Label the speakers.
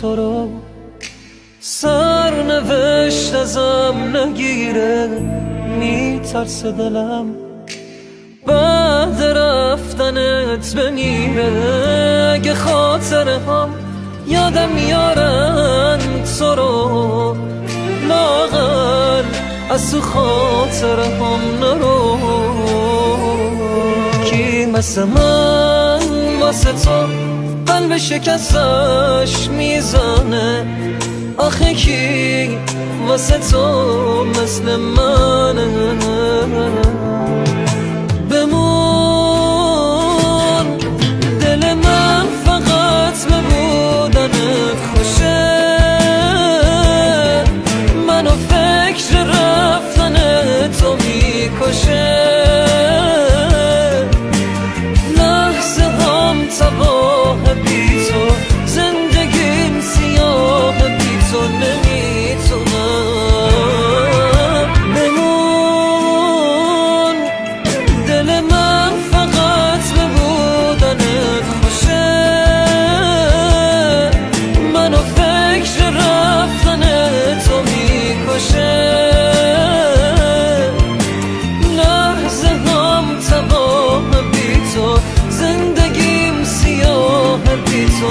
Speaker 1: تو رو سرنوشت ازم نگیره، میترسه دلم بعد رفتنت بمیره. اگه خاطره هم یادم میارن تو رو، لاغر از تو خاطره هم نرو. کی مثل من واسه تو قلب شکستش میزنه؟ آخه کی واسه تو مثل منه؟ بمون دل من فقط به بودنت خوشه، منو فکر رفتن تو میکشه. لحظه هم تباه بی تو، زندگیم سیاه بی تو، نمیتونم. بمون دل من فقط به بودنت خوشه، منو فکر رفتن تو میکشه. لحظه هم تباه بی تو، زندگیم سیاه بی تو.